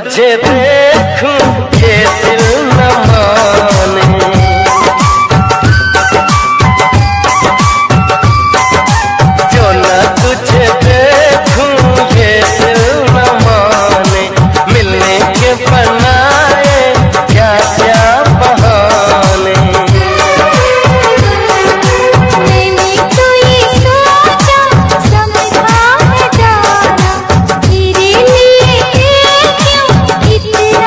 तुझे देखूं ये दिल न माने, जो न तुझे देखूं ये दिल न माने। मिलने के बनाए क्या क्या बहाने। मैंने तो ये सोचा समझा है जाना, तेरे लिए क्यों इतना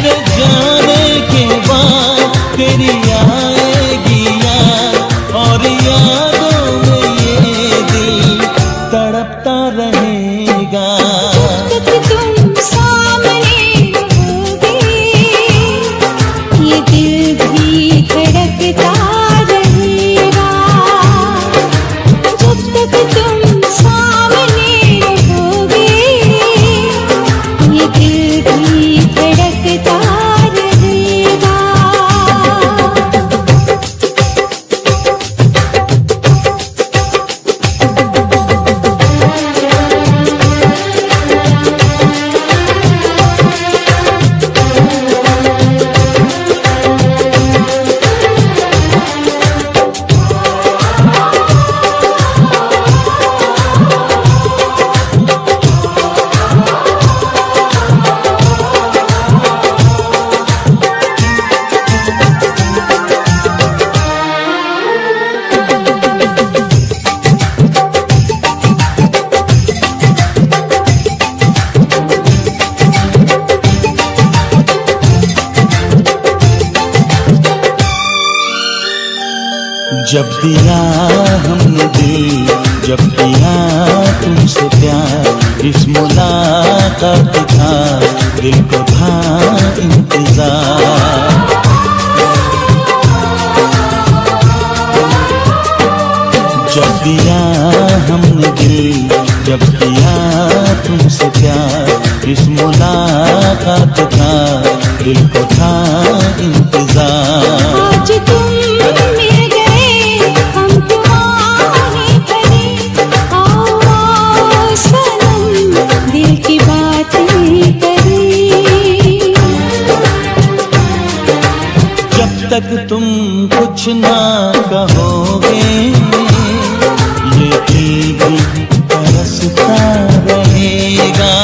तेरे जाने के बाद तेरी आएगी याद, और यादों में ये दिल तड़पता रहेगा। जब तक तुम सामने होगे ये दिल भी धड़कता रहेगा। जब तक तुम सामने रहोगे ये दिल भी धड़कता रहेगा। जब दिया हमने दिल, जब किया तुमसे प्यार, इस मुलाकात का दिल को था इंतजार। जब दिया हमने दिल, जब किया तुमसे प्यार, इस मुलाकात का दिल को था इंतजार। आज तुम मिल गए हम तुम्हारे बने, आओ आओ सनम दिल की बातें करें। जब तक तुम कुछ ना कहोगे ये दिल भी तरसता रहेगा।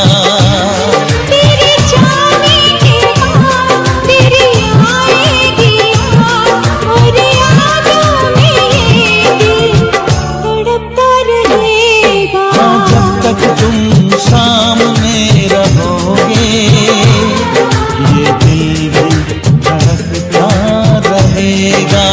तेरे जाने के बाद तेरी आएगी याद, और यादों में ये दिल तड़पता रहेगा। जब तक तुम सामने रहोगे ये दिल भी धड़कता रहेगा।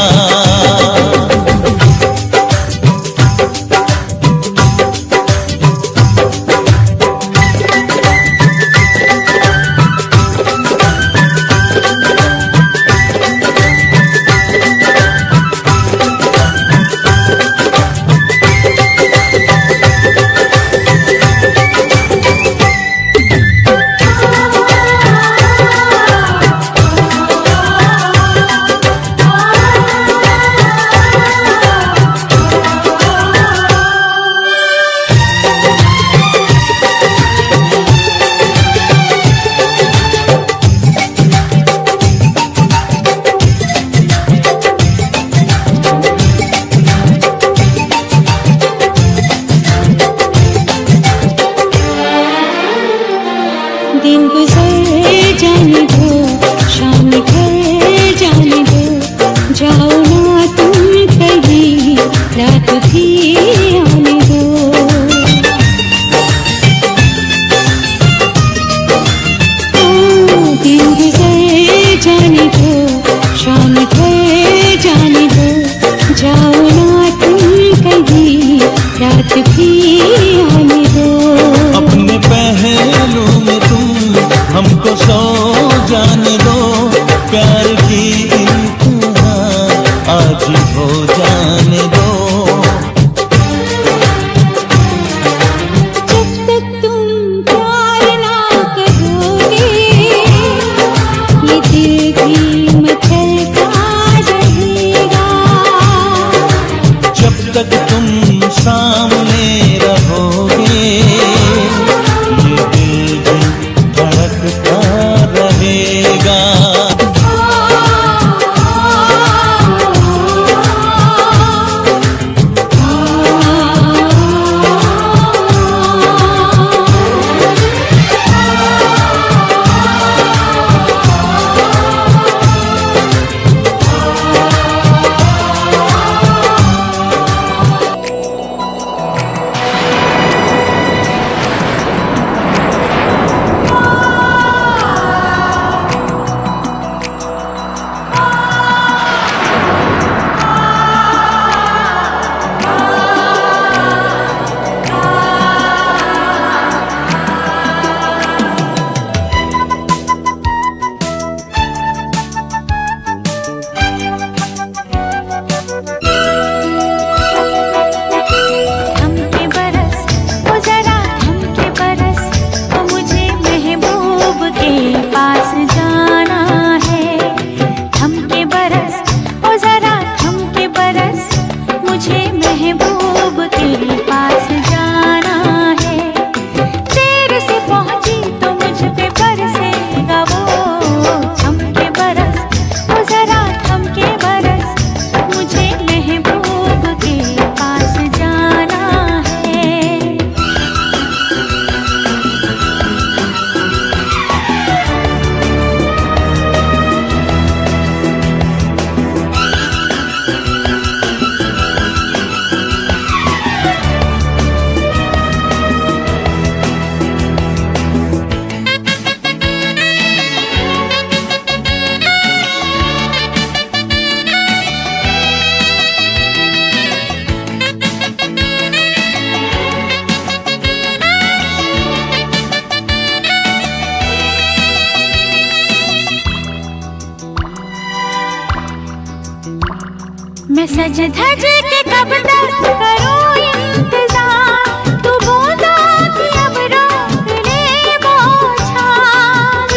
मैं सज धज के कब तक करूं इंतजार, तू बूंदों की अब रोक ले बौछार।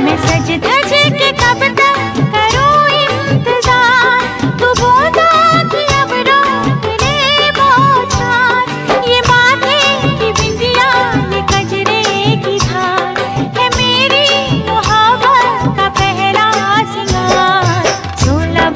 मैं सज धज के कब तक करूं इंतजार, तू बूंदों की अब रोक ले बौछार। ये माथे की बिंदिया, ये कजरे की धार है मेरी मोहब्बत का पहला सिंगार। 16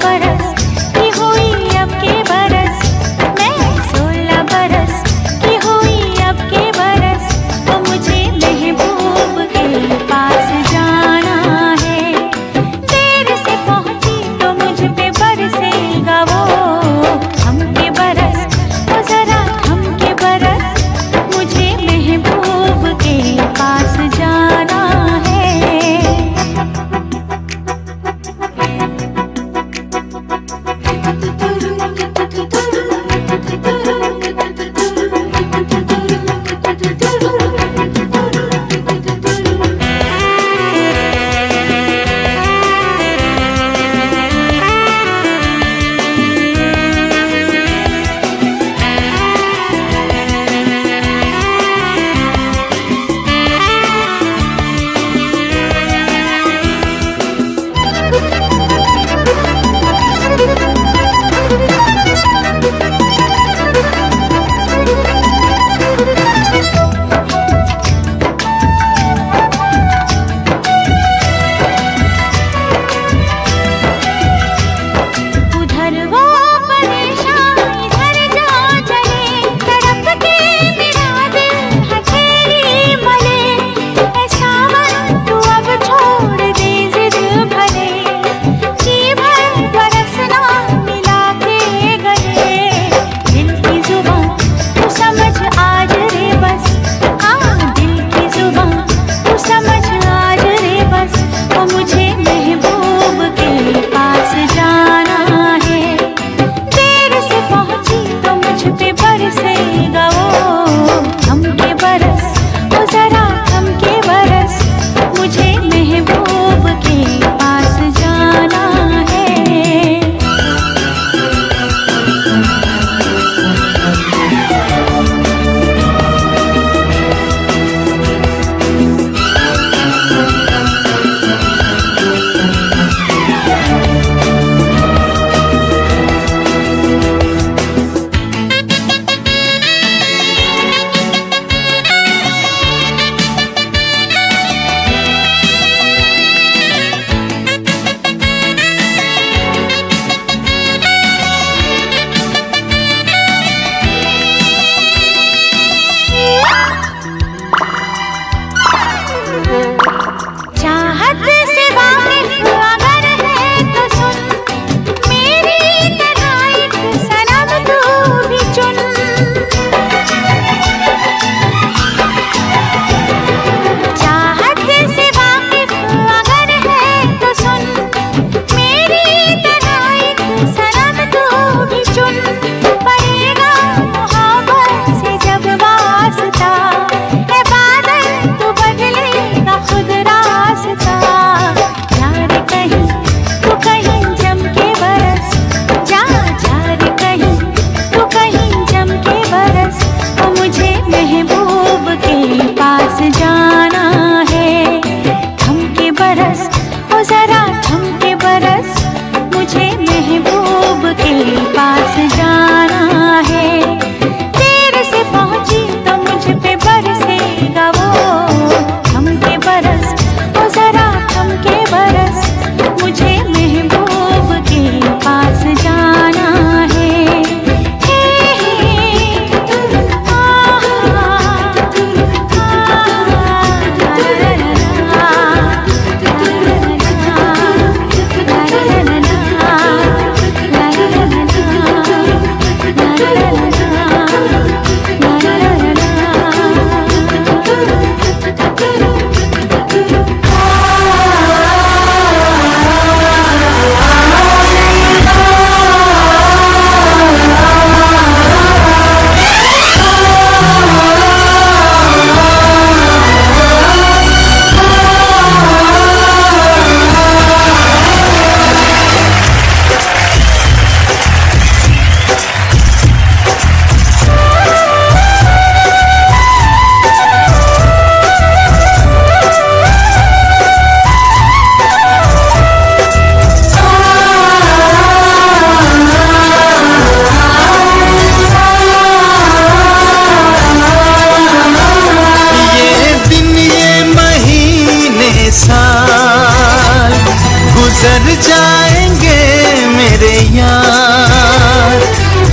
गुजर जाएंगे मेरे यार,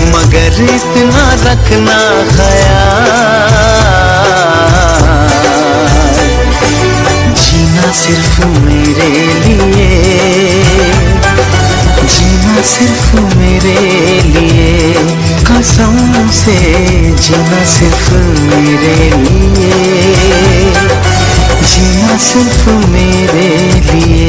मगर इतना रखना ख्याल, जीना सिर्फ मेरे लिए, जीना सिर्फ मेरे लिए, कसम से जीना सिर्फ मेरे लिए, जीना सिर्फ मेरे लिए।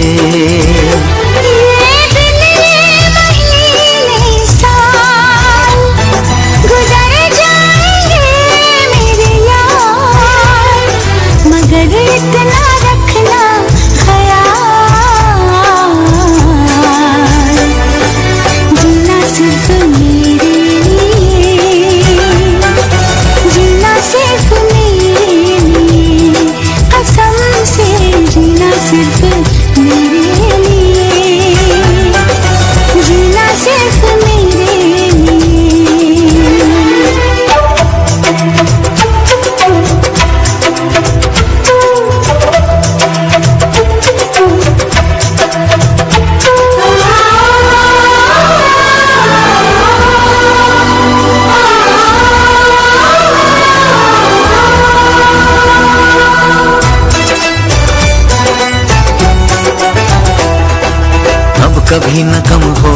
कभी न कम हो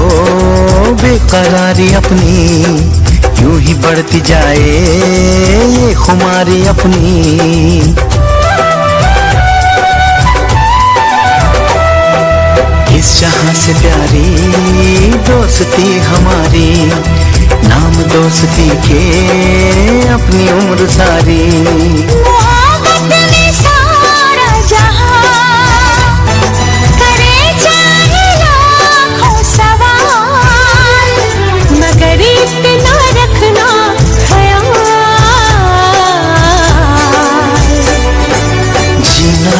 बेकरारी अपनी, यूं ही बढ़ती जाए ये खुमारी अपनी। इस जहां से प्यारी दोस्ती हमारी, नाम दोस्ती के अपनी उम्र सारी।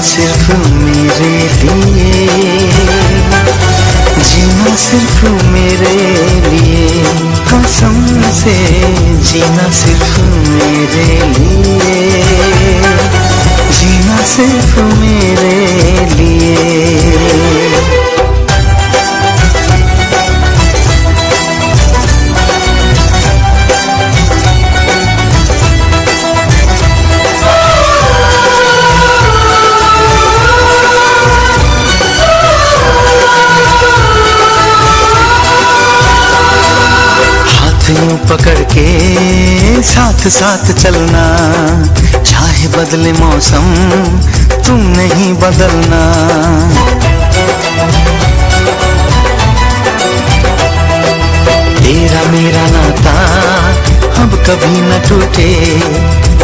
सिर्फ मेरे लिए, जीना सिर्फ मेरे लिए, कसम से जीना सिर्फ मेरे लिए, जीना सिर्फ मेरे लिए। पकड़ के साथ साथ चलना, चाहे बदले मौसम तुम नहीं बदलना। तेरा मेरा नाता अब कभी न टूटे,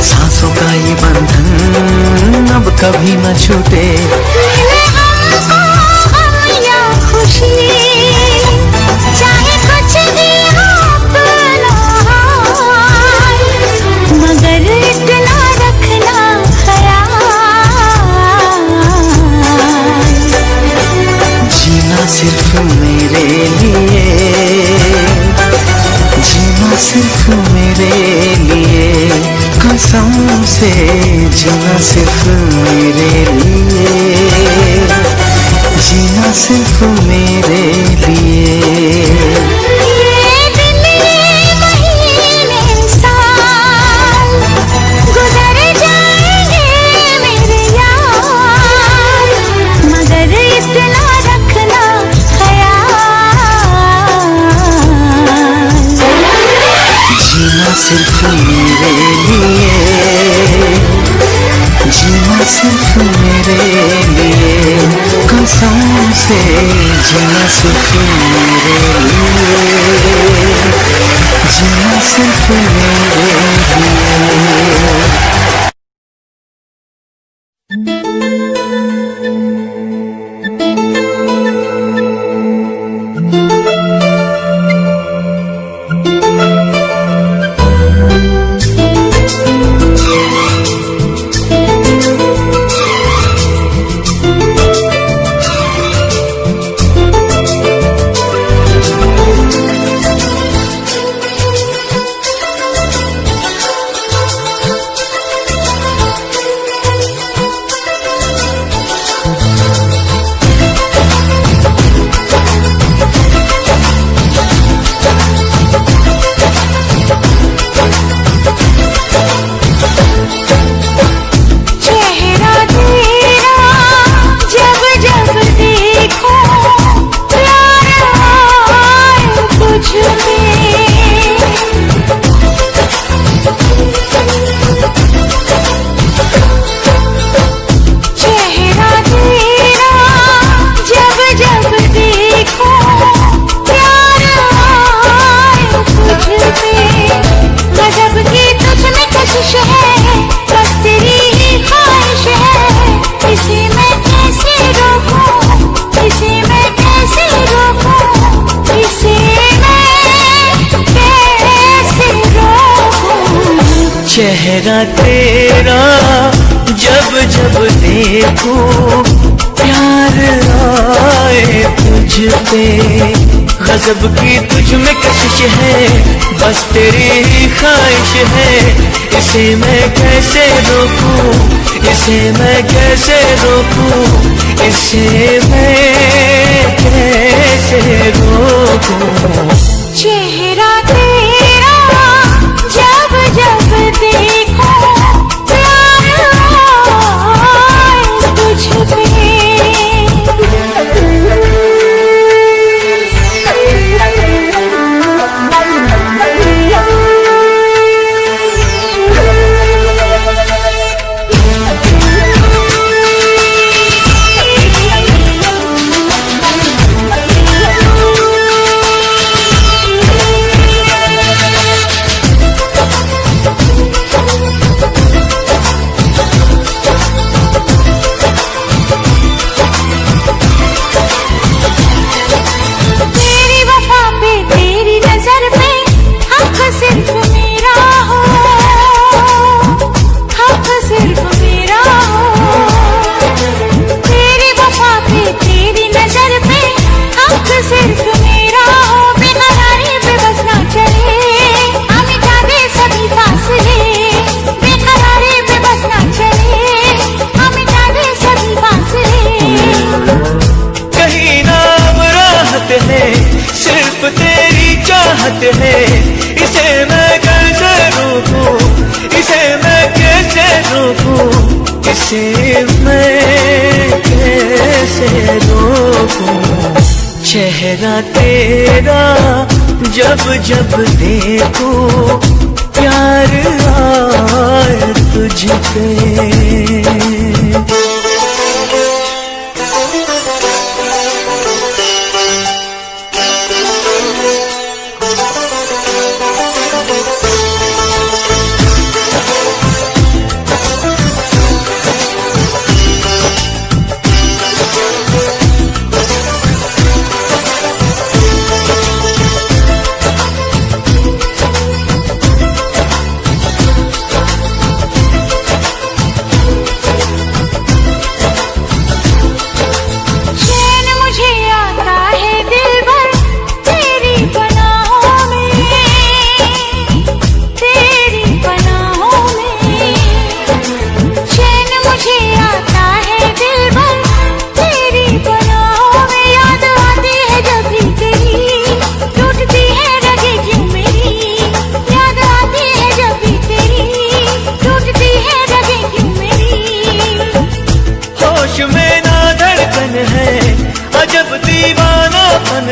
सांसों का ये बंधन अब कभी न छूटे। खुशी चाहे कुछ भी मगर इतना रखना ख्याल, जीना सिर्फ मेरे लिए, जीना सिर्फ मेरे लिए, कसम से जीना सिर्फ मेरे लिए, जीना सिर्फ मेरे लिए। सिर्फ मेरे लिए, जीना सिर्फ मेरे लिए, कसम से जीना सिर्फ मेरे लिए, जीना सिर्फ मेरे लिए। तेरा जब जब देखूं प्यार आए तुझ पे। गजब की तुझ में कशिश है, बस तेरी ही ख्वाहिश है। इसे मैं कैसे रोकूं, इसे मैं कैसे रोकूं, इसे मैं कैसे रोकूं। चेहरा तेरा जब जब देखो प्यार आए तुझ पे। सिर्फ तेरी चाहत है, इसे मैं कैसे रोकूं, इसे मैं कैसे रोकूं, इसे मैं कैसे रोकूं। चेहरा तेरा जब जब देखूं प्यार आए तुझ पे।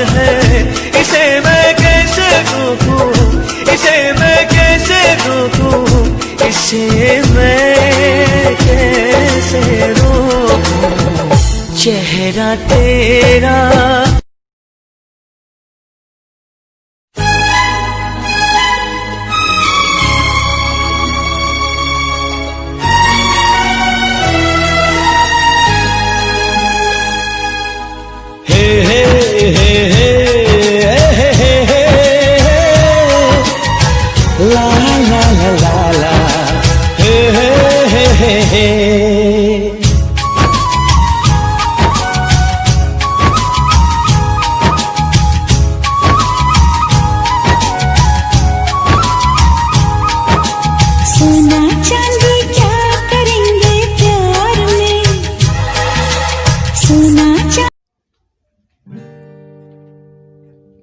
है, इसे मैं कैसे रोकूं, इसे मैं कैसे रोकूं, इसे मैं कैसे रोकूं। चेहरा तेरा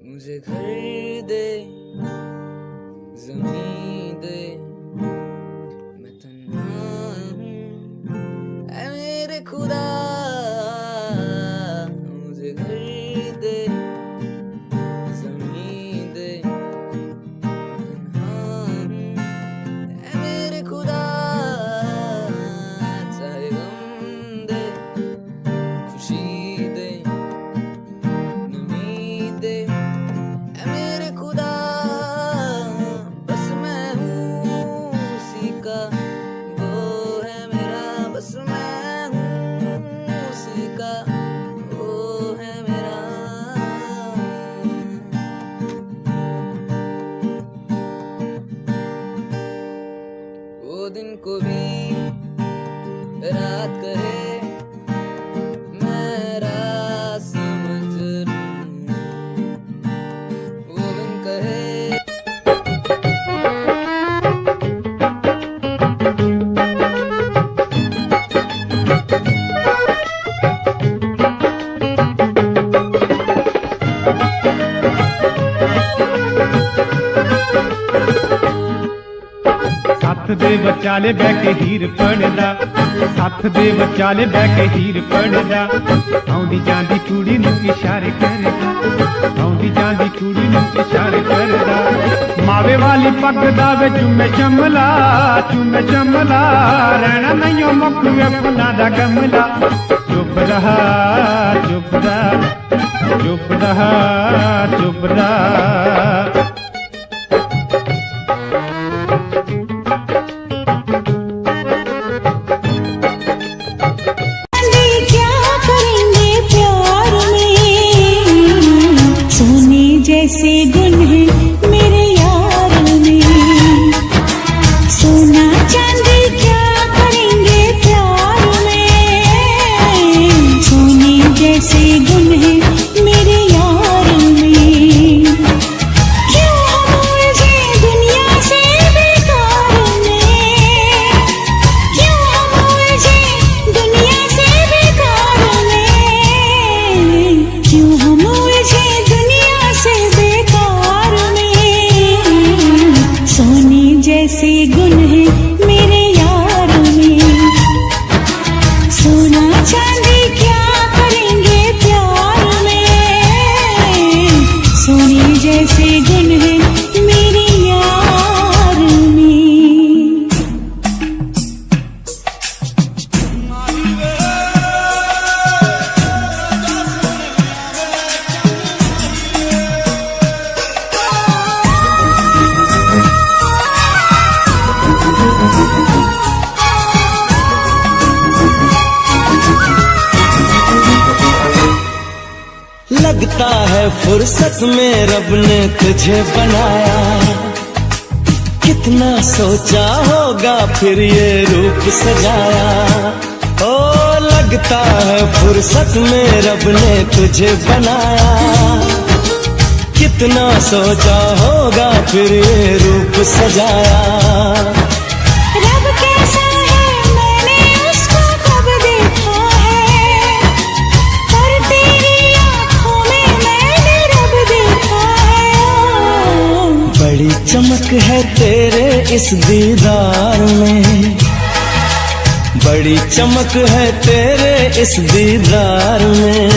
मुझे घर दे, ज़मीं दे, मैं तन्हा हूँ ऐ मेरे खुदा। मुझे घर दे, ज़मीं दे, मैं तन्हा हूँ ऐ मेरे खुदा। चाहे गम दे, खुशी दे, नमी दे, बस मैं हूँ सत्थ दे बचाले बह के हीर पढ़दा, सत्थ दे बचाले बह के हीर पढ़दा, आउंदी जांदी कुड़ी नूं इशारे करदा, आउंदी जांदी कुड़ी नूं इशारे करदा। मावे वाली पग दा वे चुम्मे चमला, चुम्मे चमला, रहना नहीं मुक वे फुल्लां दा गमला। चुप रहा चुप रहा चुप रहा चुप रहा। जैसे गुण है मेरे यार में, सोना चांदी क्या करेंगे प्यार में। सोने जैसे गुण है मेरे यार में, क्यों हम उलझे दुनिया से बेकार में, क्यों हम उलझे दुनिया से बेकार में, क्यों हम उलझे दुनिया से बेकार में। सोने जैसे गुण है मेरे यार में, सोना चांदी क्या करेंगे प्यार में। सोने जैसे गुण है मेरे यार में। लगता है फुर्सत में रब ने तुझे बनाया, कितना सोचा होगा फिर ये रूप सजाया। ओ लगता है फुर्सत में रब ने तुझे बनाया, कितना सोचा होगा फिर ये रूप सजाया। रब कैसा है मैंने उसको कब देखा है, पर तेरी आँखों में मैंने रब देखा है। बड़ी चमक है तेरे इस दीदार में, बड़ी चमक है तेरे इस दीदार में।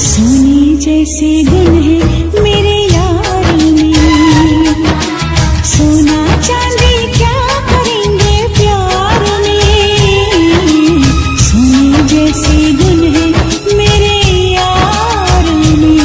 सोने जैसे गुण है मेरे यार में, सोना चांदी क्या करेंगे प्यार में। सोने जैसे गुण है मेरे यार में।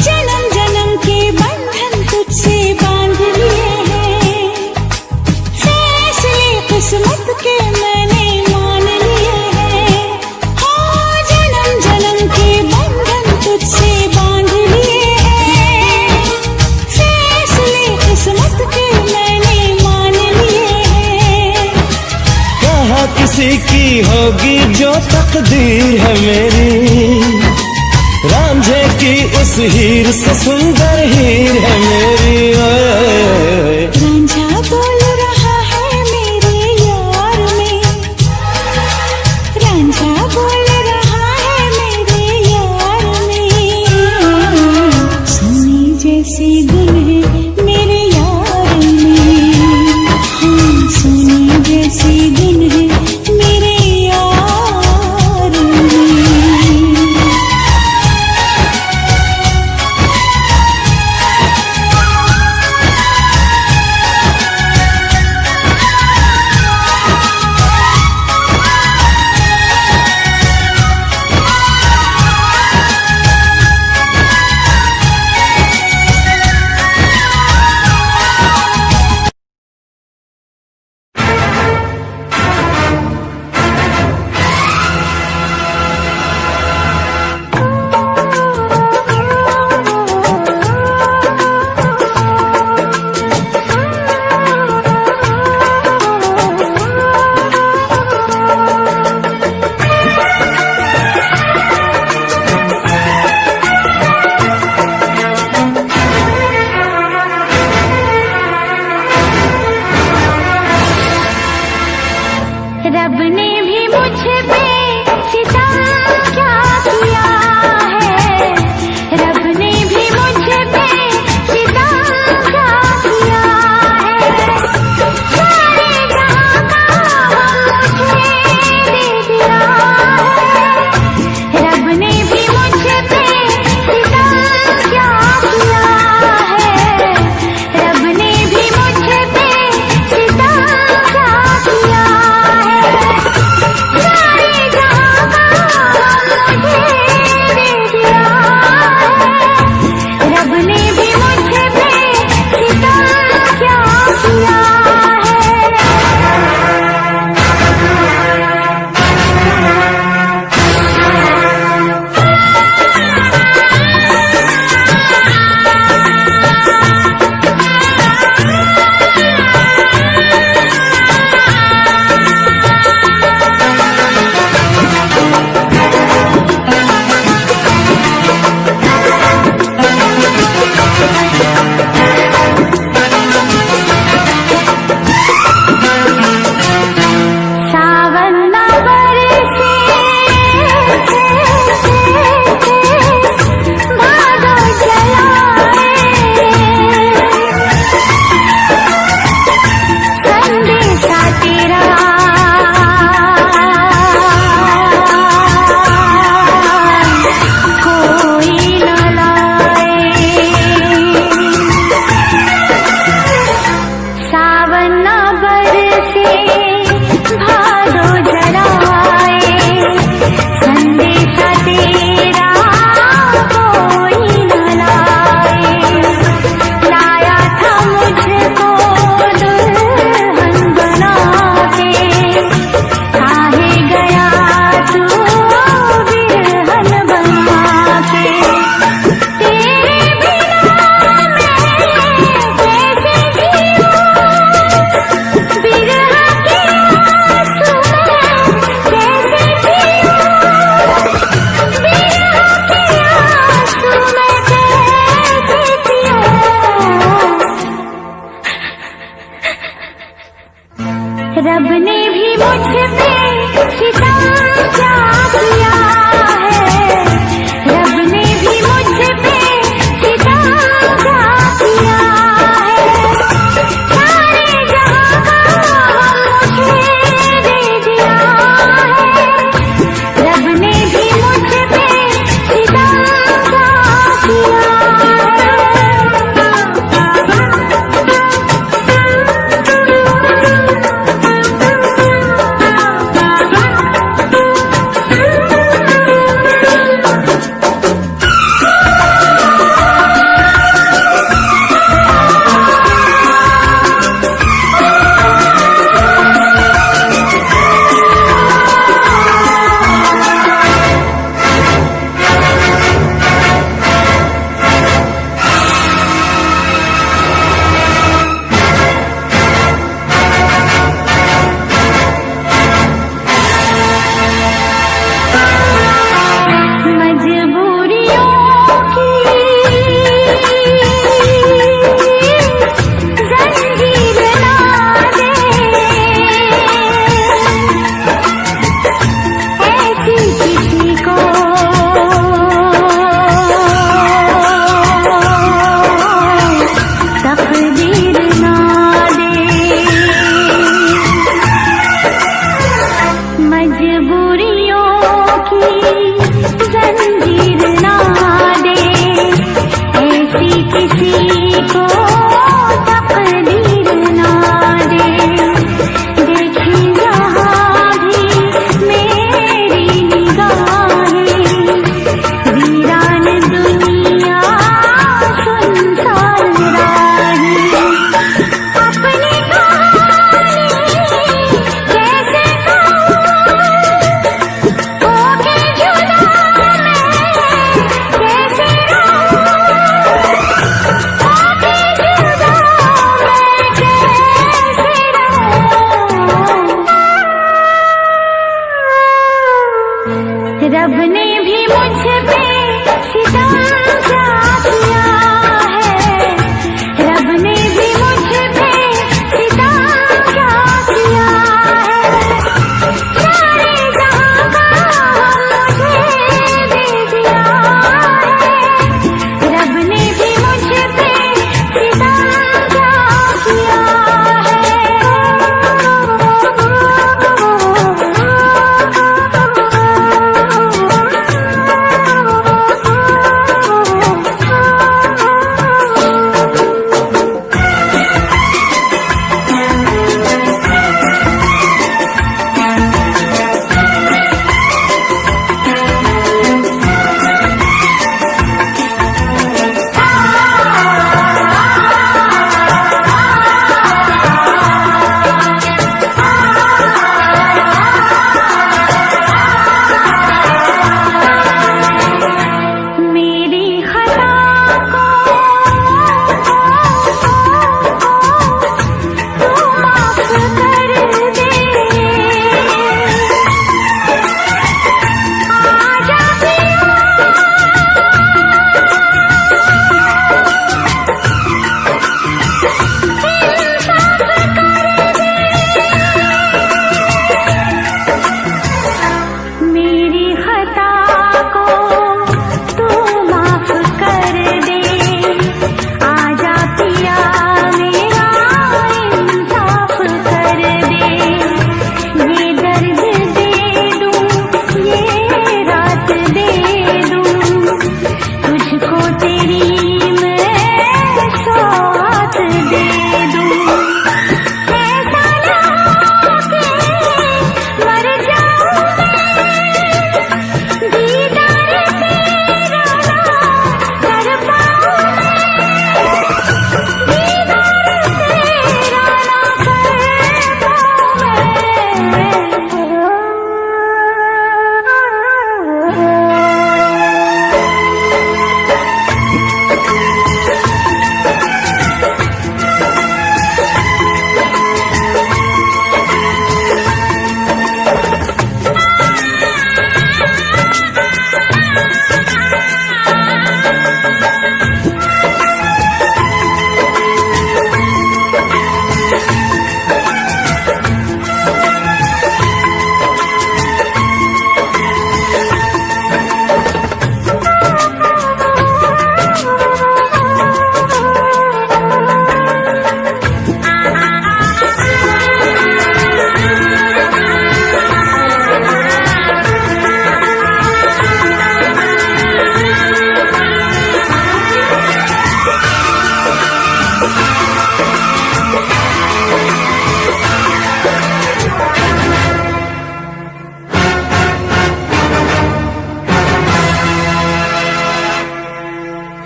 जन्म जन्म के बंधन तुझसे बांध लिए हैं, फैसले किस्मत के मैंने मान लिए हैं। हो जन्म जन्म के बंधन तुझसे बांध लिए हैं, फैसले किस्मत के मैंने मान लिए हैं। कहाँ किसी की होगी जो तकदीर है मेरी, रांझे की उस हीर से सुंदर हीर है मेरी। ओए रांझा बोल रहा है मेरे यार में, रांझा बोल रहा है मेरे यार में। सोने जैसे गुण है मेरे यार में, हाँ सोने जैसे गुण है मेरे यार में। रब ने भी मुझ पे सितम क्या किया है, रब ने भी मुझ पे सितम क्या किया है। सारे जहां का मुझे दे दिया है, रब ने भी मुझ पे सितम क्या किया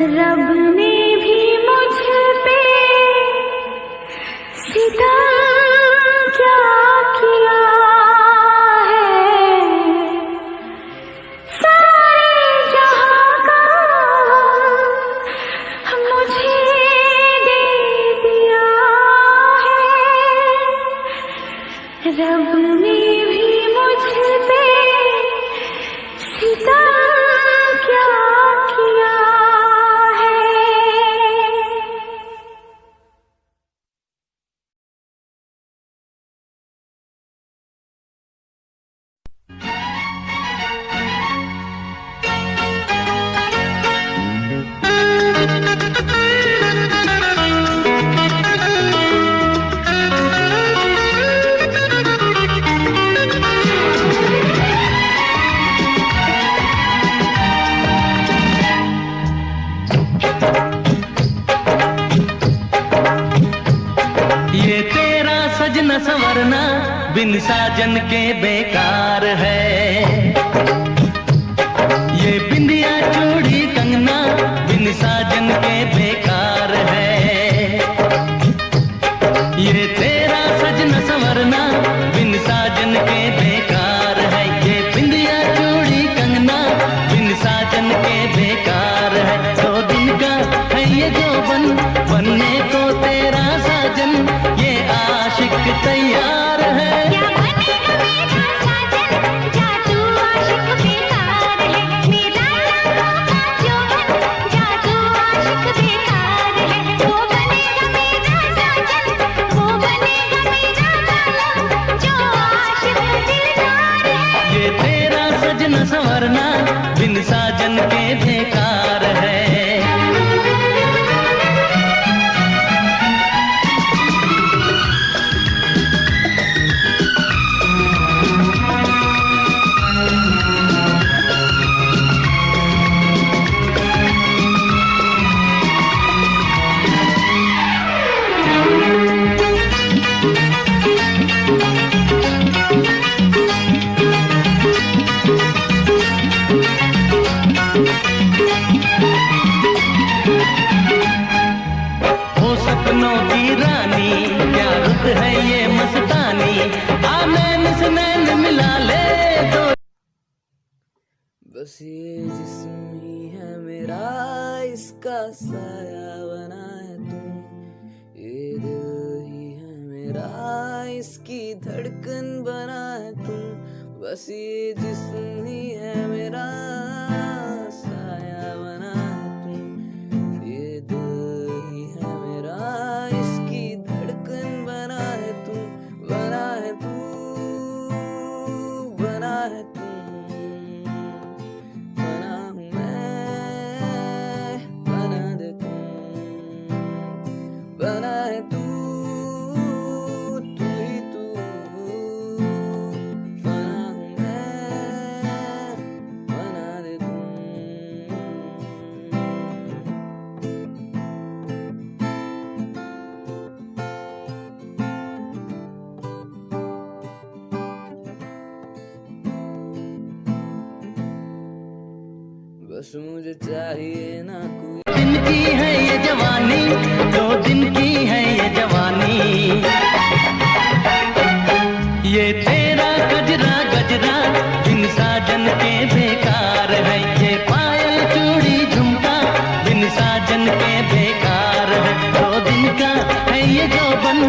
रब ने भी मुझ पे सितम क्या किया है, सारे जहां का मुझे दे दिया है, रब ने भी मुझ पे सितम क्या किया है। संवरना बिन साजन के बेकार है, ये बिंदिया चूड़ी कंगना बिन साजन के बेकार है, ये तेरा सजना संवरना बिन साजन के बेकार है, ये बिंदिया चूड़ी कंगना बिन साजन के बेकार है। 100 दिन का है ये जोबन बनने को तेरा साजन, ये आशिक तैयार है। क्या बनेगा मेरा साजन, जा तू आशिक बेकार बस ये जिस्म ही है मेरा, इसका साया बना है तू। ये दिल ही है मेरा, इसकी धड़कन बना है तू। बस ये जिस्म ही है मेरा, साया बना है तू। ये दिल ही है मेरा, इसकी धड़कन बना है तू। बना है तू, बना है तू, बना हूँ मैं, बना दे तू। बना है तू, तू ही तू, बना हूँ मैं, बना दे तू। बस मुझे चाहिए ना कोई दिन की है ये जवानी, 2 दिन की है ये जवानी। ये तेरा गजरा गजरा बिन साजन के बेकार है। ये पायल चूड़ी झुमका बिन साजन के बेकार है। 2 दिन का है ये जौबन,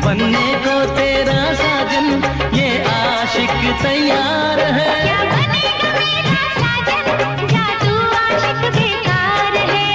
बनने को तेरा साजन। ये आशिक तैयार है। क्या बनेगा मेरा साजन, जादू आशिक बेकार है।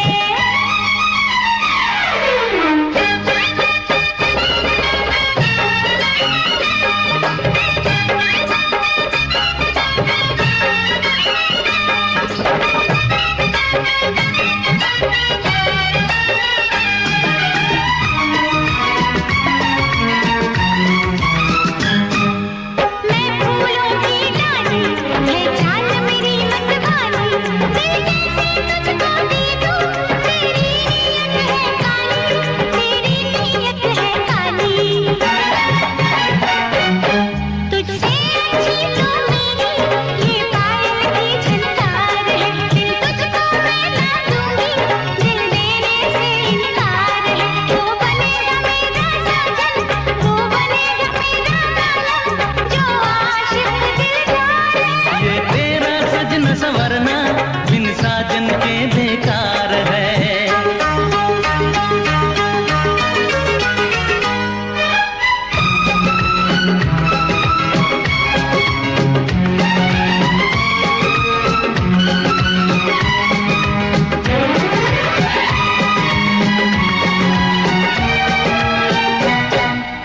मैं फूलों की डाली, है चाल मेरी मतवाली। दिल कैसे तुझको दे दूं, तेरी नीयत है काली, तेरी नीयत है काली। तुझसे अच्छी तो मेरी ये पायल की झनकार है। दिल तुझको मैं ना दूंगी, दिल देने से इनकार है। वो बनेगा मेरा साजन, वो बनेगा मेरा आलम, जो आशिक दिलदार है। ये तेरा सजना संवरना बिन साजन के बेकार है।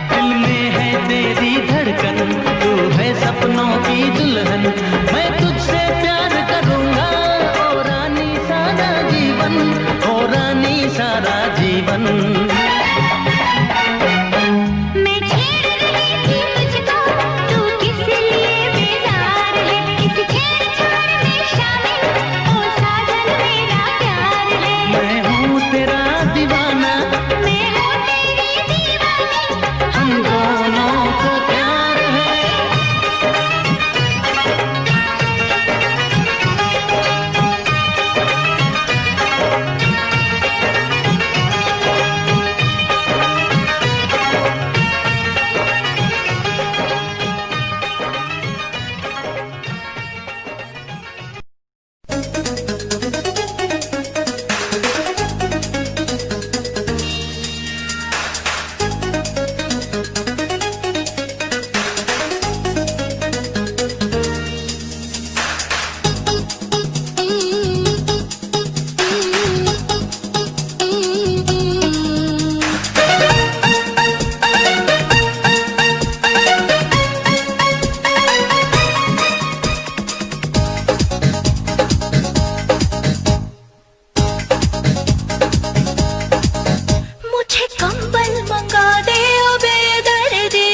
दिल में है तेरी धड़कन, तू है सपनों की दुल्हन। मैं तुझसे प्यार करूंगा, ओ रानी सारा जीवन, ओ रानी सारा जीवन। मैं छेड़ रही थी तुझको, तू किस लिए बेजार है। इस छेड़छाड़ में शामिल, ओ साजन मेरा प्यार है। मैं हूँ तेरा दीवाना, मैं हूँ तेरी दीवानी, हम दोनों को प्यार है। मुझे कंबल मंगा दे ओ बेदर्दी।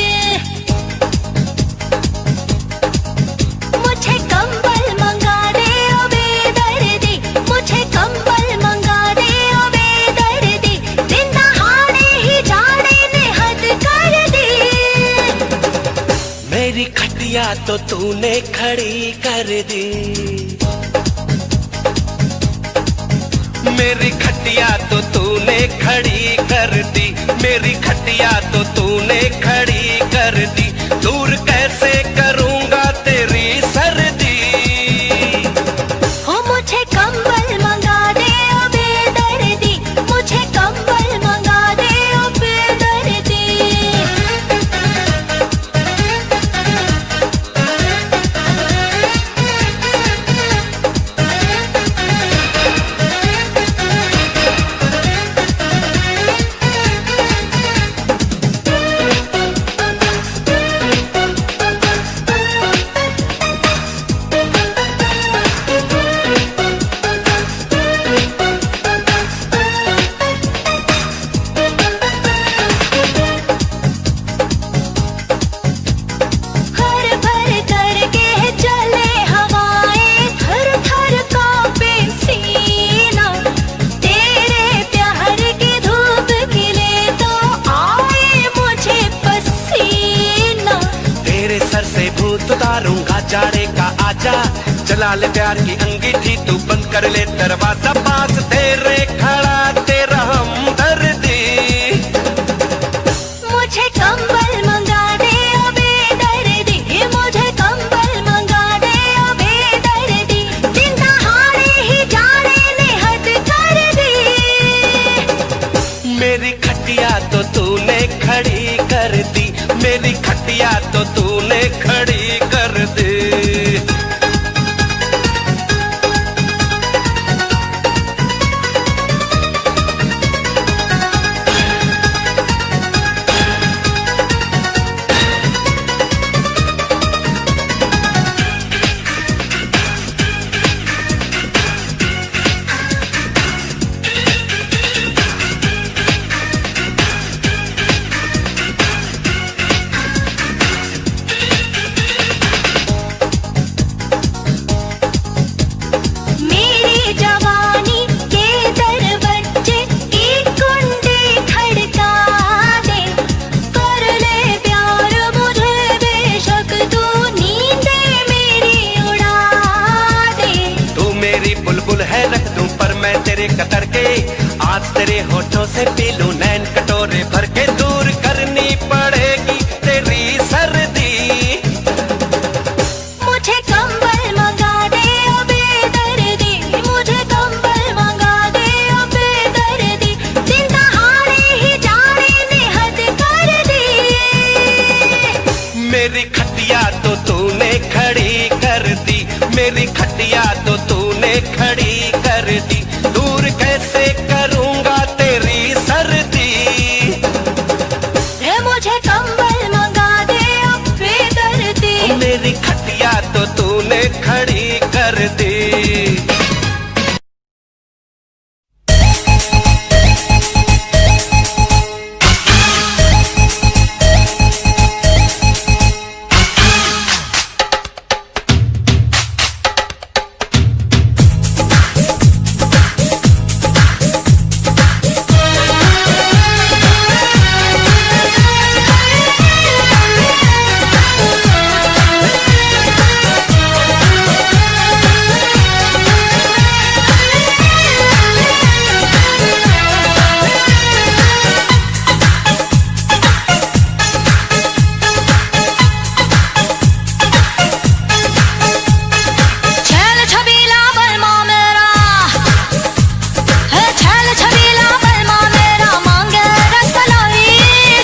मुझे कंबल मंगा दे ओ बेदर्दी। मुझे कंबल मंगा दे ओ बेदर्दी। दिन दहाड़े ही जाड़े ने हद कर दी। मेरी खटिया तो तूने खड़ी कर दी। मेरी खटिया तो तूने खड़ी कर दी। मेरी खटिया तो तूने खड़ी कर दी। दूर कैसे करूंगा तेरी सर्दी। जाड़े का आजा, जला ले प्यार की अंगीठी, तू बंद कर ले दरवाजा, पास तेरे खड़ा तेरा हमदर्दी। मुझे कंबल मंगा दे ओ बेदर्दी, मुझे कंबल मंगा दे ओ बेदर्दी, दिन दहाड़े ही जाड़े ने हद कर दी। मेरी खटिया तो तूने खड़ी कर दी, मेरी खटिया तो तूने खड़ी कर दी। मेरी जवानी के दरवाजे एक कुंडी खड़का दे, कर ले प्यार मुझे बेशक तू नींदे मेरी उड़ा दे। तू मेरी बुलबुल है रख दूं पर मैं तेरे कतर के, आज तेरे होठों से पी लूं नैन कटोरे भर के, दूर करनी पड़ेगी तेरी सर्दी। मुझे कंबल मंगा दे ओ बेदर्दी, मुझे कंबल मंगा दे ओ बेदर्दी, दिन दहाड़े ही जाड़े ने हद कर दी। मेरी खटिया तो तूने खड़ी कर दी, मेरी खटिया तो तूने खड़ी कर दी, दूर कैसे करूंगा तेरी सर्दी। मुझे कंबल मंगा दे ओ बेदर्दी, मेरी खटिया तो तूने खड़ी कर दी। छैल छबीला बलमा मेरा है, छैल छबीला बलमा मेरा मांगे रसमलाई,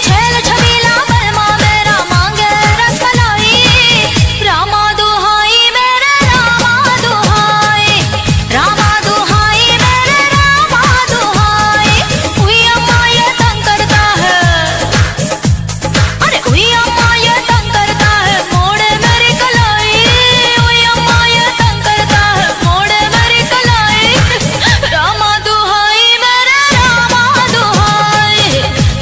छैल छबीला बलमा मेरा मांगे रसमलाई। रामा दुहाई मेरे रामा दुहाई, रामा दुहाई मेरे रामा दुहाई। उई अम्मा ये तंग करता है, अरे उई अम्मा ये तंग करता है, मोड़े मेरी कलाई। उई अम्मा ये तंग करता है, मोड़े मेरी कलाई। रामा दुहाई मेरे रामा दुहाई,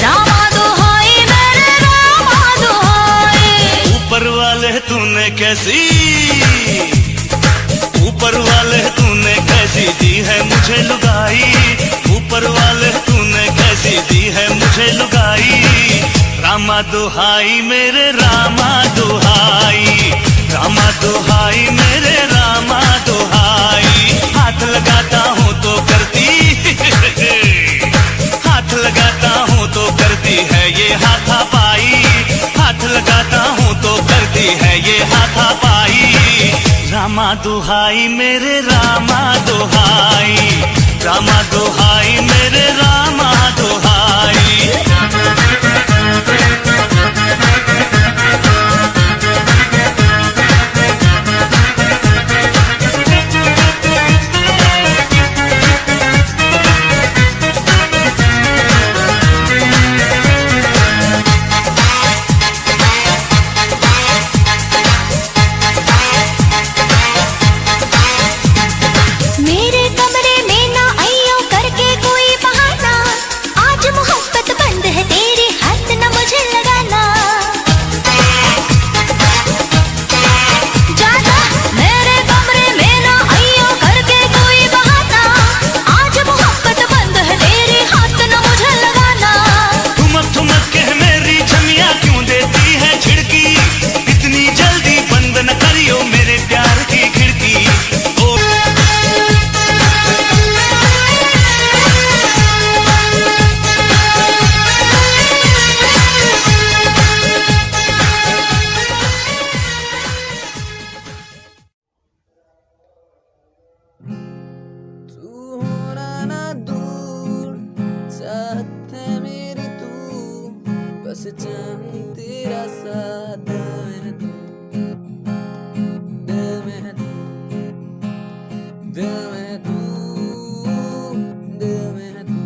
रामा दुहाई मेरे रामा दुहाई। ऊपर वाले तूने कैसी, ऊपर वाले तूने कैसी दी है मुझे लुगाई, ऊपर वाले तूने कैसी दी है मुझे लुगाई। रामा दुहाई मेरे रामा दुहाई, रामा दुहाई मेरे रामा दुहाई। हाथ लगाता हूँ तो करती हाथ लगाता हूँ तो करती है ये हाथापाई, हाथ लगाता हूँ तो करती है ये हाथापाई। रामा दुहाई मेरे रामा दुहाई, रामा दुहाई मेरे रामा दुहाई। मेरे कमरे में ना आइयो करके कोई बहाना, बस चाहूं तेरा साथ में तू, दिल में तू, दिल में तू, दिल में तू,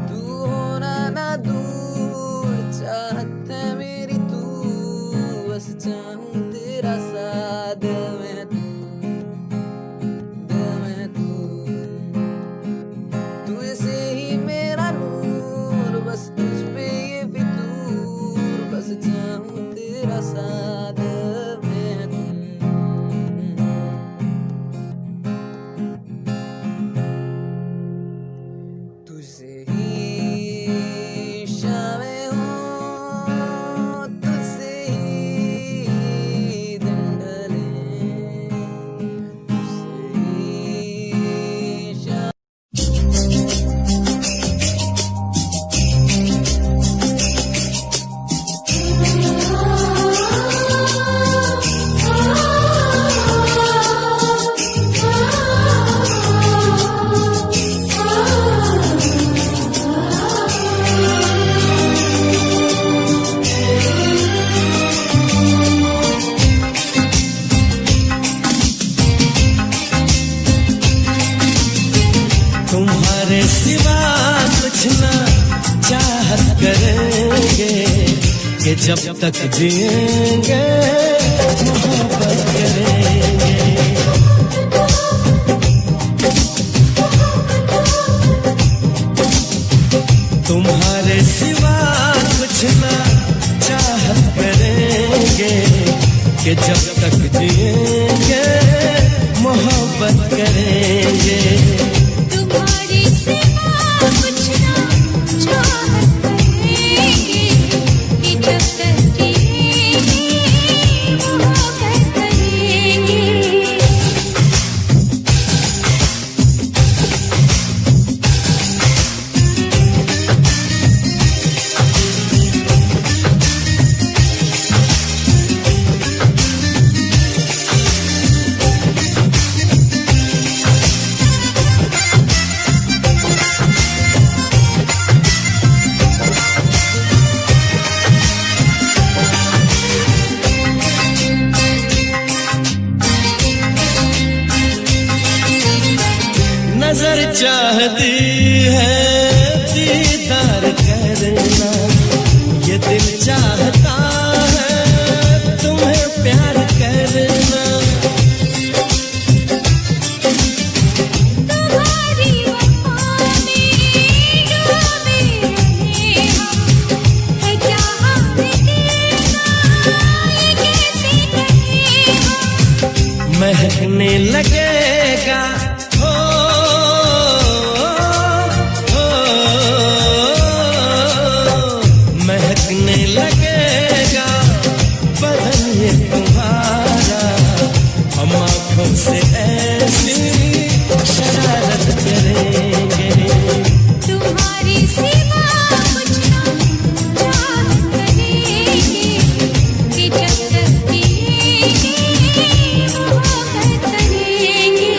तू होना ना दूर, चाहत है मेरी तू, बस चाहूं तेरा साथ दिल में तू, दिल में तू, तू ऐसे ही मेरा नूर, बस तुझ पे ये फितूर, बस चाहूं तेरा साथ दिल में तू, तुझसे ही शामें हों, तुझसे ही दिन ढलें, तुझसे ही शाम तुम्हारे सिवा कुछ ना चाहत करेंगे कि जब तक जिएंगे मोहब्बत करेंगे। तुम्हारे सिवा कुछ ना चाहत करेंगे कि जब तक जिएंगे मोहब्बत करेंगे। तुम्हारी सिवा कुछ ना चाहत करेंगे कि जब तक जिएंगे मोहब्बत करेंगे। नजर चाहती है दीदार करना, ये दिल चाहता है तुम्हें प्यार करना। तुम्हारी वफा में डूबे रहे हम, है क्या हमें देना ये कैसे कहे हम। महकने लगेगा हो, महकने लगेगा बदन ये तुम्हारा, हम आँखों से ऐसी शरारत करेंगे। तुम्हारी सिवा कुछ ना चाहत करेंगे कि जब तक जिएंगे मोहब्बत करेंगे।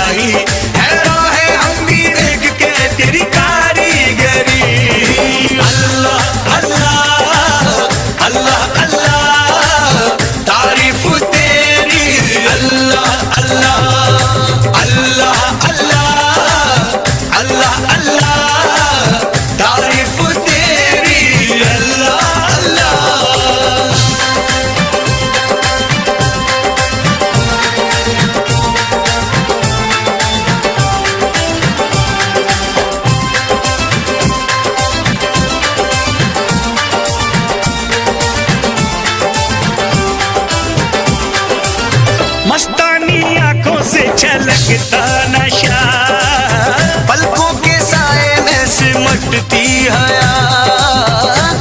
लगाई, हैरान है हम भी देख के तेरी कारीगरी। अल्लाह अल्लाह अल्लाह अल्लाह तारीफ तेरी, अल्लाह अल्लाह अल्लाह अल्लाह अल्लाह अल्लाह तारीफ तेरी, अल्लाह अल्लाह। मस्तानी आंखों से छलकता नशा, पलकों के साए में सिमटती हया,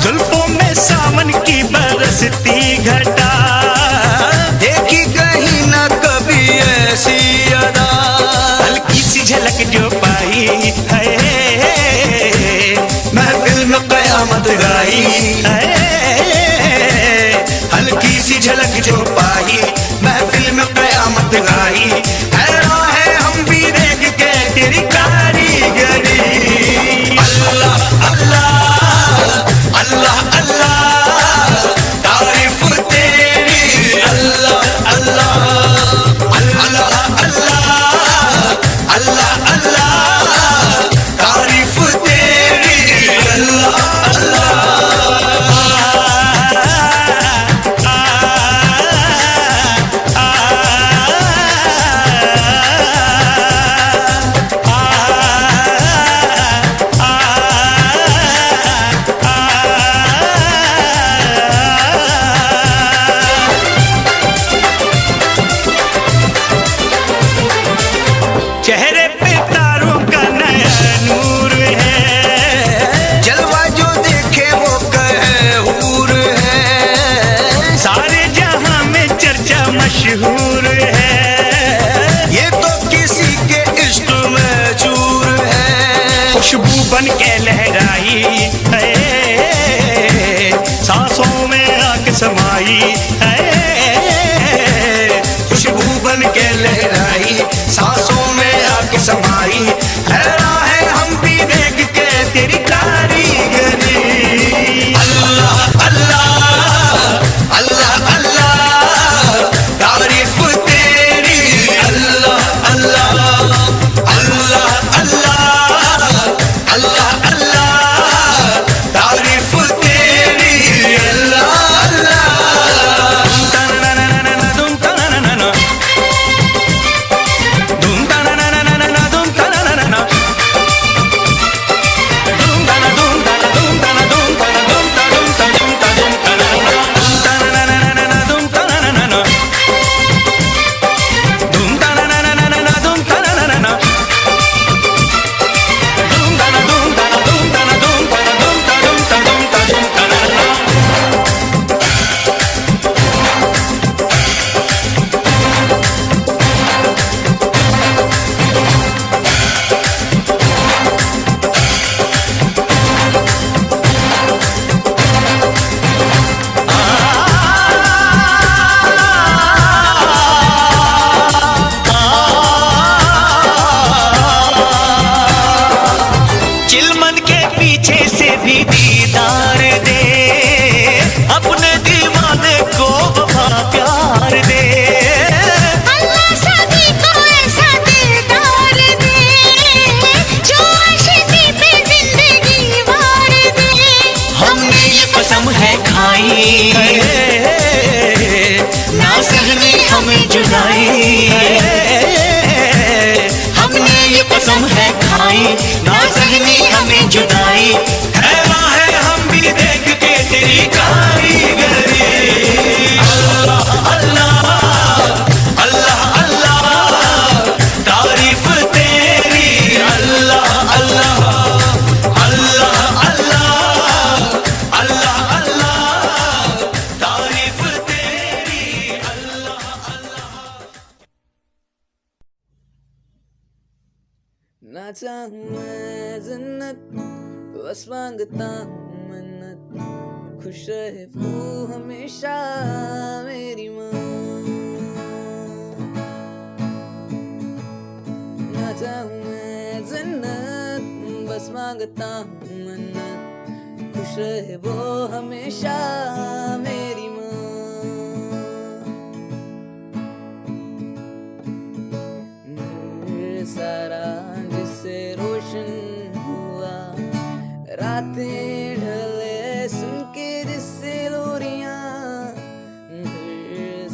जुल्फों में सावन की बरसती घटा, देखी कहीं ना कभी ऐसी अदा, हल्की सी झलक जो पाई है महफिल में कयामत गाई है, हल्की सी झलक जो पाई महफिल में कयामत गाई, हैरान है हम भी देख के तेरी कारीगरी। अल्लाह अल्लाह अल्लाह अल्लाह तारीफ तेरी, अल्लाह अल्लाह अल्लाह अल्लाह अल्लाह अल्लाह तारीफ तेरी, अल्लाह अल्लाह। चेहरे पे तारों का नया नूर है, जलवा जो देखे वो कहे हूर है, सारे जहां में चर्चा मशहूर है, ये तो किसी के इश्क में चूर है, खुशबू बन के लहराई है, सांसों में आके समाई है, खुशबू बन के लहराई सांसों में आके समाई, हैरान है हम भी देख के तेरी कारीगरी। अल्लाह अल्लाह अल्लाह अल्लाह तारीफ तेरी, अल्लाह अल्लाह अल्लाह अल्लाह अल्लाह अल्लाह तारीफ तेरी, अल्लाह अल्लाह। चिलमन के पीछे से भी दीदार दे, अपने दीवाने को वफा प्यार दे, अल्लाह सभी को ऐसा दिलदार दे, जो आशिकी पे जिंदगी वार दे। हमने ये कसम है खाई ना सहने हमें जुदाई, हमने ये कसम है खाई ना सहने हमें जुदाई, हैरान है हम भी देख के तेरी कारीगरी। अल्लाह अल्लाह अल्लाह अल्लाह तारीफ तेरी, अल्लाह अल्लाह अल्लाह अल्लाह अल्लाह अल्लाह तारीफ तेरी, अल्लाह अल्लाह। ना चाहूं मैं जन्नत बस मांगता हूँ मन्नत, खुश रहे तू हमेशा मेरी माँ। चाहूं मैं जन्नत, बस मांगता हूँ मन्नत, खुश रहे वो हमेशा मेरी माँ। सारा जिससे रोशन हुआ, रातें ढले सुन के जिससे लोरियां,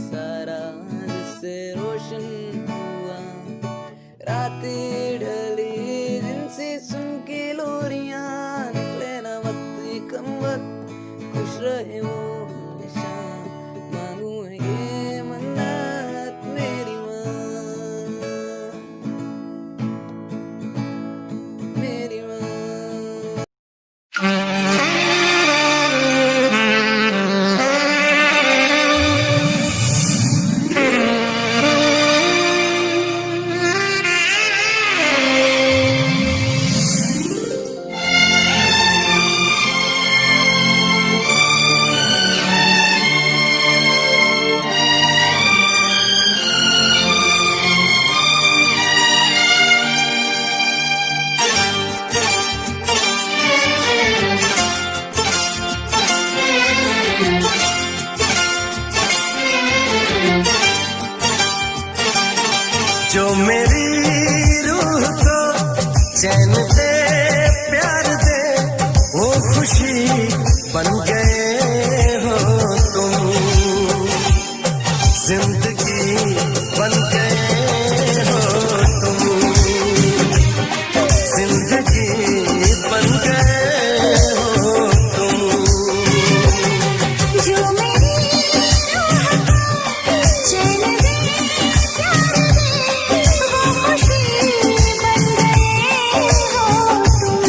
सारा जिससे रोशन हुआ, रातें ढली जिनसे सुन के लोरियां, निकले ना वक्त कम वक्त, खुश रहे वो हमेशा, मांगू है ये मन्नत मेरी माँ, मेरी माँ। जो मेरी रूह को चैन दे प्यार दे, वो खुशी बन गए हो तुम, जिंदगी बन गए हो तुम, जिंदगी बन गए हो तुम। जो मेरी रूह को चैन दे प्यार दे, वो खुशी बन गए हो तुम,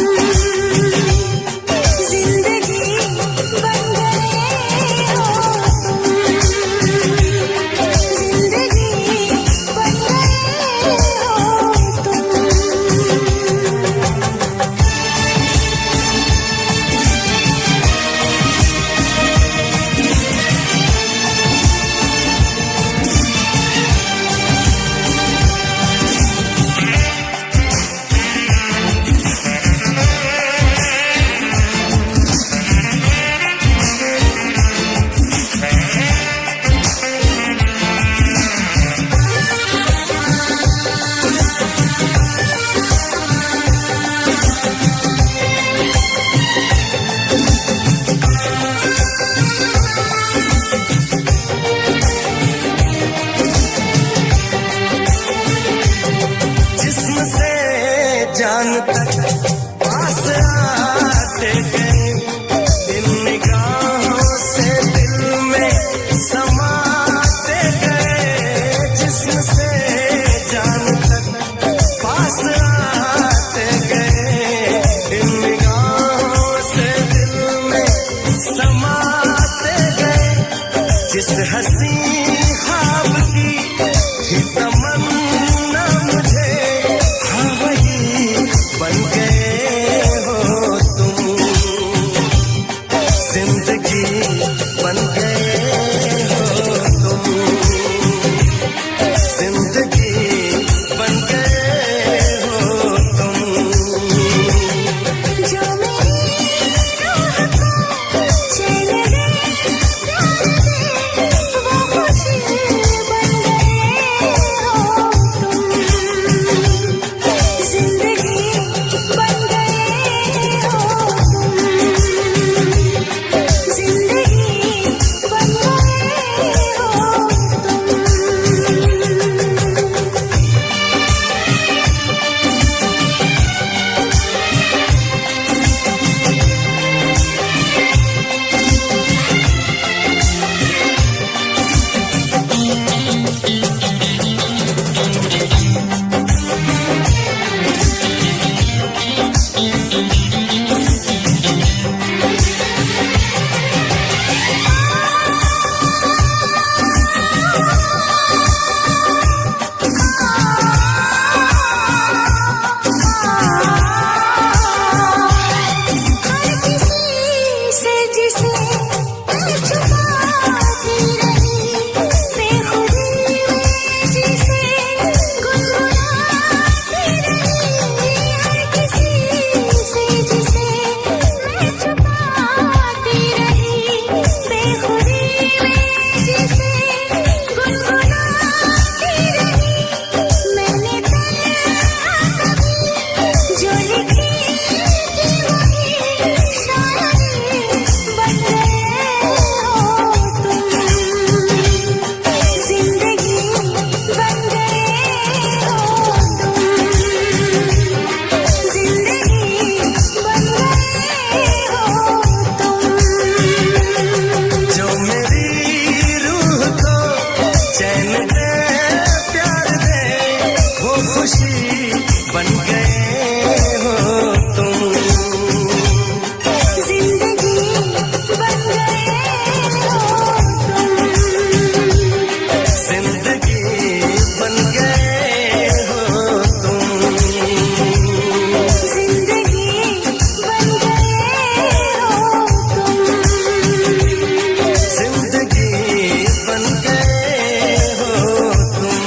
जिंदगी बन गए हो तुम, जिंदगी बन जान तक पास आते गए, इन निगाहों से दिल में समाते गए, जिस्म से जान तक पास आते गए, इन निगाहों से दिल में समाते गए, जिस हंसी ख्वाब की थी तमन्ना मुझे, हाँ वही बन गए हो तुम, जिंदगी बन गए हो तुम, जिंदगी बन गए हो तुम। बन गए हो तुम। जिंदगी बन गए हो तुम। जिंदगी बन गए हो तुम। जिंदगी बन गए हो तुम। जिंदगी बन गए हो तुम।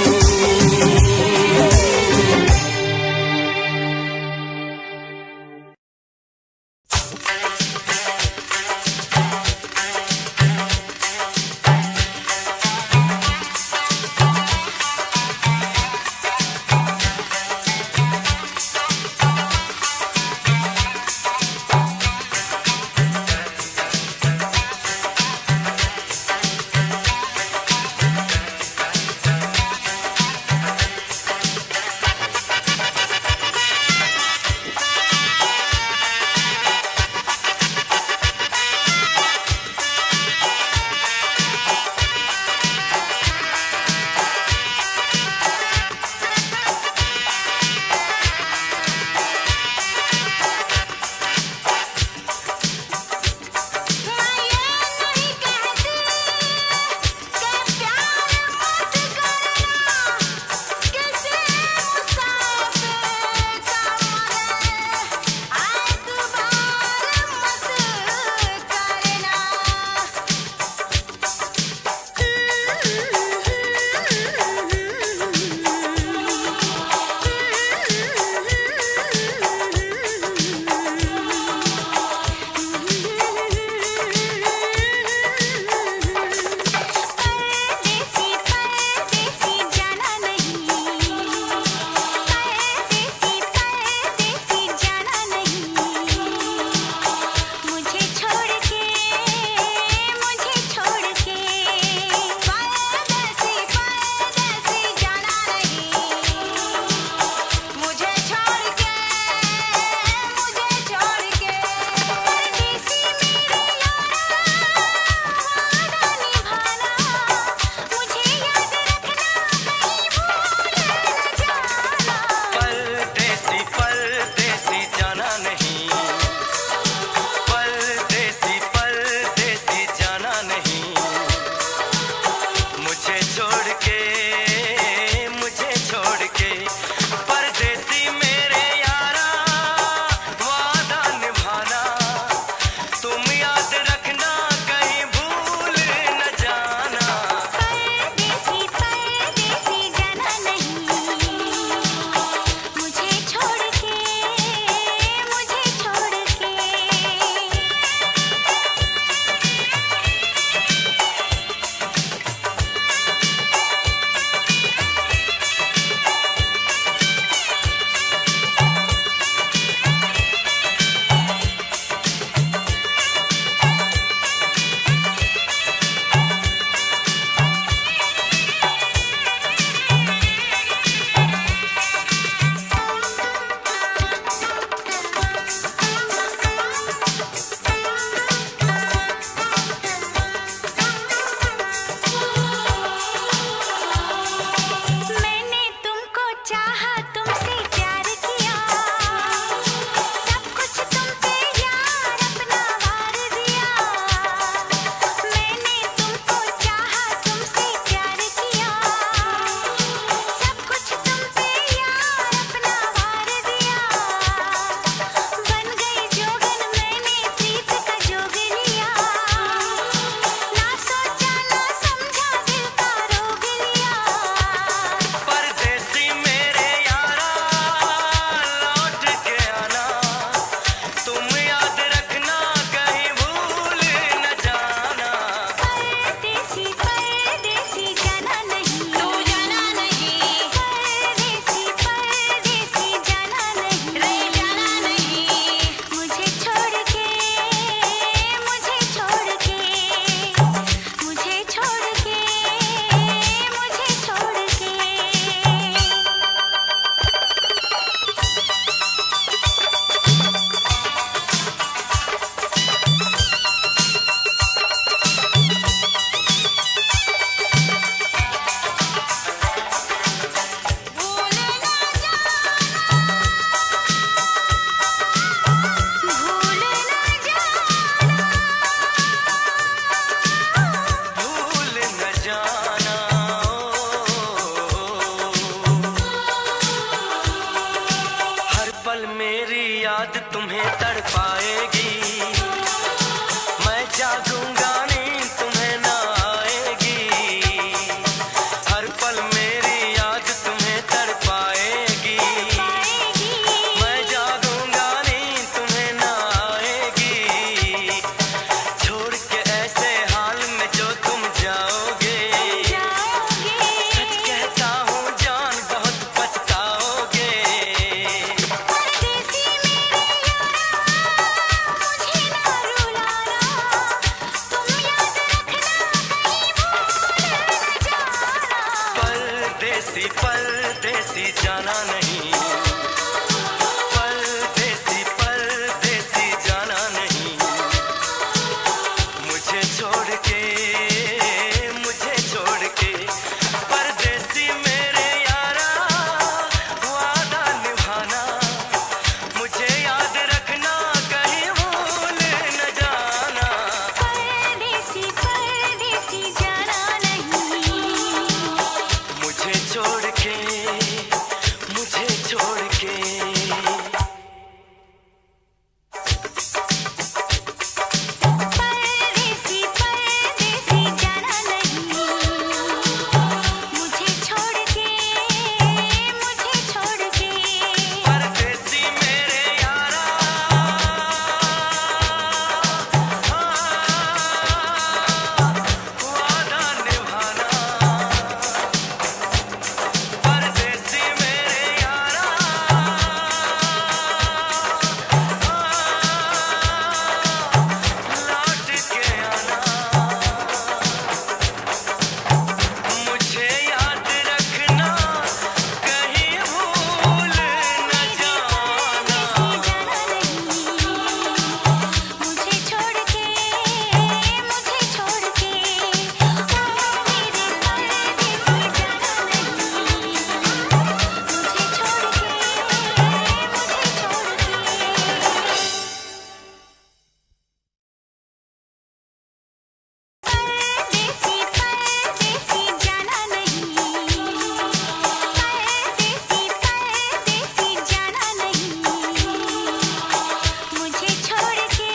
याद तुम्हें तड़पाएगी, मैं जागूंगा नींद तुम्हें ना आएगी, हर पल मेरी याद तुम्हें तड़पाएगी, मैं जागूंगा नींद तुम्हें ना आएगी, छोड़ के ऐसे हाल में जो तुम जाओगे, सच कहता हूँ जान बहुत पछताओगे। परदेसी परदेसी जाना नहीं, परदेसी परदेसी जाना नहीं, मुझे छोड़ के परदेसी मेरे यारा, वादा निभाना, मुझे याद रखना, कहीं भूल न जाना। परदेसी परदेसी जाना नहीं, मुझे छोड़ के परदेसी परदेसी जाना नहीं, मुझे छोड़ के परदेसी मेरे यारा, वादा निभाना, परदेसी मेरे यारा, लौट के आना, मुझे याद रखना, कहीं भूल न जाना। मुझे छोड़ के मुझे छोड़ के परदेसी परदेसी जाना नहीं, परदेसी परदेसी जाना नहीं, मुझे छोड़ के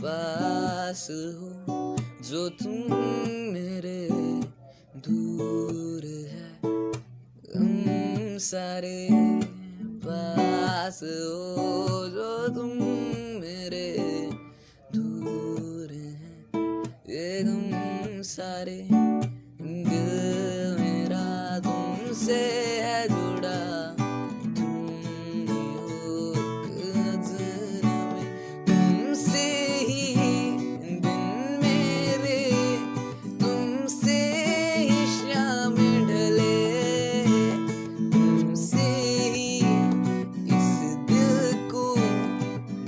पास हो जो तुम मेरे, दूर है हम सारे, पास हो जो तुम मेरे, दूर हैं ये गम सारे, दिल मेरा तुमसे है जुड़ा, तुम ही हो नज़र में, तुमसे ही दिन मेरे, तुमसे ही शाम ढले, तुमसे ही इस दिल को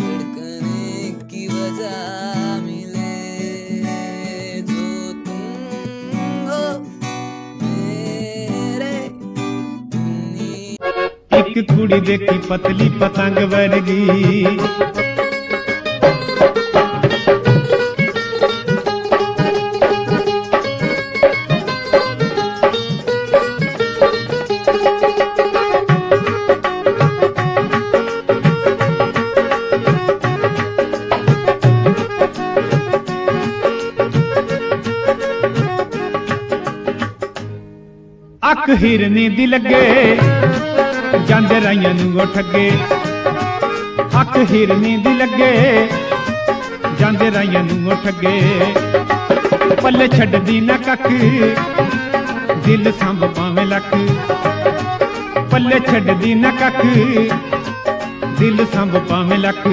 धड़कने की वजह मिले, जो तुम हो मेरे, तुम ही। एक कुड़ी देखी पतली पतंग वर्गी, ਅੱਖ ਹਿਰਨੀ ਦੀ ਲੱਗੇ ਜਾਂਦੇ ਰਾਈਆਂ ਨੂੰ ਉਹ ਠੱਗੇ, ਅੱਖ ਹਿਰਨੀ ਦੀ ਲੱਗੇ ਜਾਂਦੇ ਰਾਈਆਂ ਨੂੰ ਉਹ ਠੱਗੇ, ਪੱਲੇ ਛੱਡਦੀ ਨਾ ਕੱਖ ਦਿਲ ਸੰਭ ਪਾਵੇਂ ਲੱਖ, ਪੱਲੇ ਛੱਡਦੀ ਨਾ ਕੱਖ ਦਿਲ ਸੰਭ ਪਾਵੇਂ ਲੱਖ।